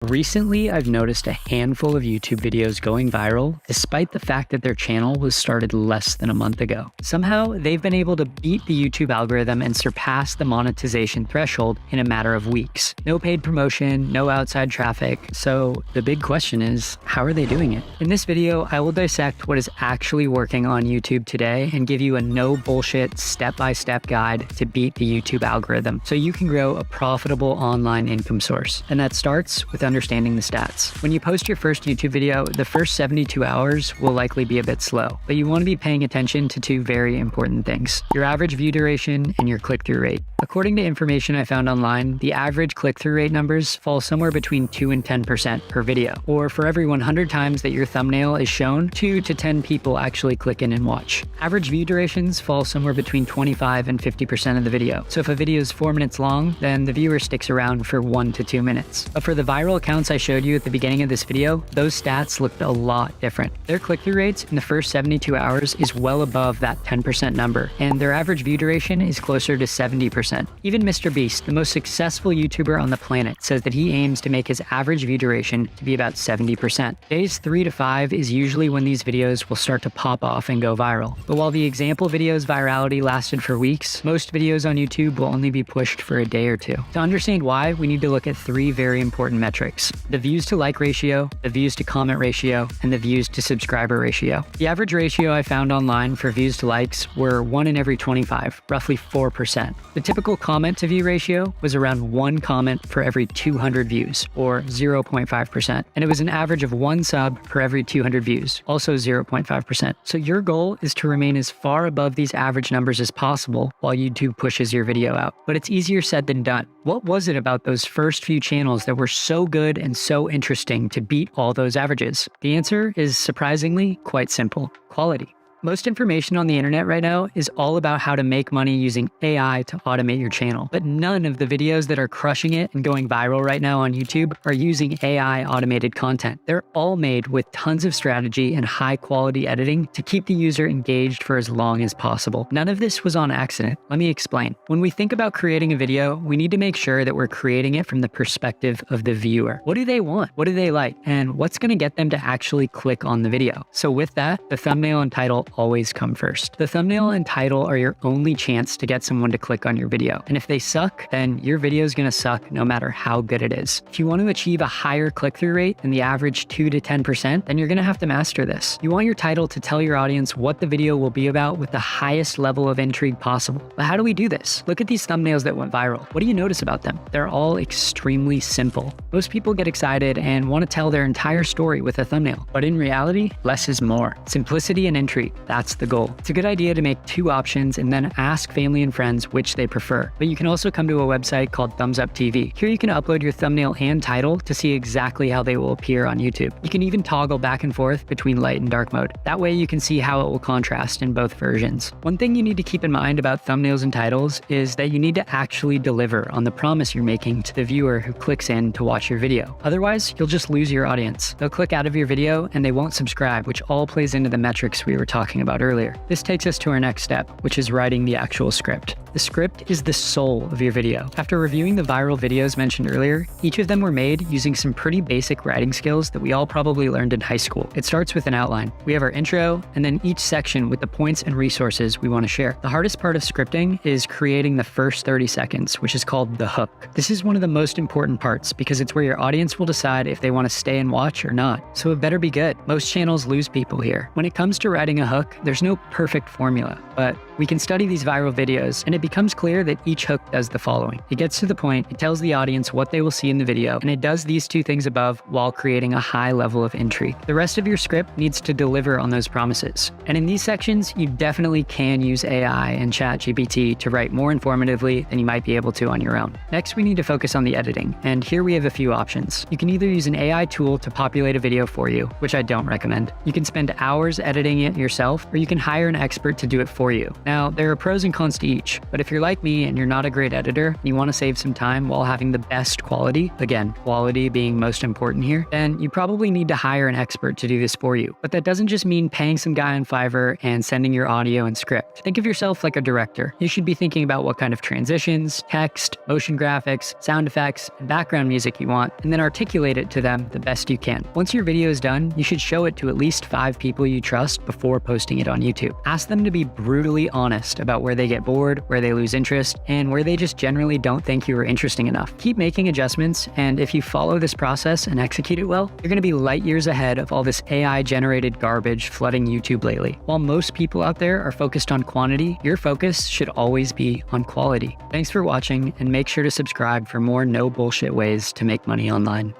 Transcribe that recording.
Recently, I've noticed a handful of YouTube videos going viral, despite the fact that their channel was started less than a month ago. Somehow, they've been able to beat the YouTube algorithm and surpass the monetization threshold in a matter of weeks. No paid promotion, no outside traffic. So the big question is, how are they doing it? In this video, I will dissect what is actually working on YouTube today and give you a no bullshit step-by-step guide to beat the YouTube algorithm so you can grow a profitable online income source. And that starts with understanding the stats. When you post your first YouTube video, the first 72 hours will likely be a bit slow, but you want to be paying attention to two very important things: your average view duration and your click-through rate. According to information I found online, the average click-through rate numbers fall somewhere between 2 and 10% per video, or for every 100 times that your thumbnail is shown, 2 to 10 people actually click in and watch. Average view durations fall somewhere between 25 and 50% of the video. So if a video is 4 minutes long, then the viewer sticks around for 1 to 2 minutes. But for the viral accounts I showed you at the beginning of this video, those stats looked a lot different. Their click-through rates in the first 72 hours is well above that 10% number, and their average view duration is closer to 70%. Even Mr. Beast, the most successful YouTuber on the planet, says that he aims to make his average view duration to be about 70%. Days 3 to 5 is usually when these videos will start to pop off and go viral. But while the example video's virality lasted for weeks, most videos on YouTube will only be pushed for a day or two. To understand why, we need to look at 3 very important metrics: the views to like ratio, the views to comment ratio, and the views to subscriber ratio. The average ratio I found online for views to likes were 1 in every 25, roughly 4%. The typical comment to view ratio was around 1 comment for every 200 views, or 0.5%. And it was an average of 1 sub per every 200 views, also 0.5%. So your goal is to remain as far above these average numbers as possible while YouTube pushes your video out. But it's easier said than done. What was it about those first few channels that were so good and so interesting to beat all those averages? The answer is surprisingly quite simple: quality. Most information on the internet right now is all about how to make money using AI to automate your channel. But none of the videos that are crushing it and going viral right now on YouTube are using AI automated content. They're all made with tons of strategy and high quality editing to keep the user engaged for as long as possible. None of this was on accident. Let me explain. When we think about creating a video, we need to make sure that we're creating it from the perspective of the viewer. What do they want? What do they like? And what's going to get them to actually click on the video? So with that, the thumbnail and title always come first. The thumbnail and title are your only chance to get someone to click on your video. And if they suck, then your video is going to suck no matter how good it is. If you want to achieve a higher click-through rate than the average 2 to 10%, then you're going to have to master this. You want your title to tell your audience what the video will be about with the highest level of intrigue possible. But how do we do this? Look at these thumbnails that went viral. What do you notice about them? They're all extremely simple. Most people get excited and want to tell their entire story with a thumbnail. But in reality, less is more. Simplicity and intrigue. That's the goal. It's a good idea to make 2 options and then ask family and friends which they prefer. But you can also come to a website called Thumbs Up TV. Here you can upload your thumbnail and title to see exactly how they will appear on YouTube. You can even toggle back and forth between light and dark mode. That way you can see how it will contrast in both versions. One thing you need to keep in mind about thumbnails and titles is that you need to actually deliver on the promise you're making to the viewer who clicks in to watch your video. Otherwise, you'll just lose your audience. They'll click out of your video and they won't subscribe, which all plays into the metrics we were talking about earlier. This takes us to our next step, which is writing the actual script. The script is the soul of your video. After reviewing the viral videos mentioned earlier, each of them were made using some pretty basic writing skills that we all probably learned in high school. It starts with an outline. We have our intro, and then each section with the points and resources we want to share. The hardest part of scripting is creating the first 30 seconds, which is called the hook. This is one of the most important parts because it's where your audience will decide if they want to stay and watch or not. So it better be good. Most channels lose people here. When it comes to writing a hook, there's no perfect formula, but we can study these viral videos and it becomes clear that each hook does the following. It gets to the point, it tells the audience what they will see in the video, and it does these 2 things above while creating a high level of intrigue. The rest of your script needs to deliver on those promises. And in these sections, you definitely can use AI and ChatGPT to write more informatively than you might be able to on your own. Next, we need to focus on the editing, and here we have a few options. You can either use an AI tool to populate a video for you, which I don't recommend. You can spend hours editing it yourself, or you can hire an expert to do it for you. Now, there are pros and cons to each. But if you're like me and you're not a great editor, and you want to save some time while having the best quality, again, quality being most important here, then you probably need to hire an expert to do this for you. But that doesn't just mean paying some guy on Fiverr and sending your audio and script. Think of yourself like a director. You should be thinking about what kind of transitions, text, motion graphics, sound effects, and background music you want, and then articulate it to them the best you can. Once your video is done, you should show it to at least 5 people you trust before posting it on YouTube. Ask them to be brutally honest about where they get bored, where they lose interest, and where they just generally don't think you are interesting enough. Keep making adjustments, and if you follow this process and execute it well, you're going to be light years ahead of all this AI-generated garbage flooding YouTube lately. While most people out there are focused on quantity, your focus should always be on quality. Thanks for watching, and make sure to subscribe for more no bullshit ways to make money online.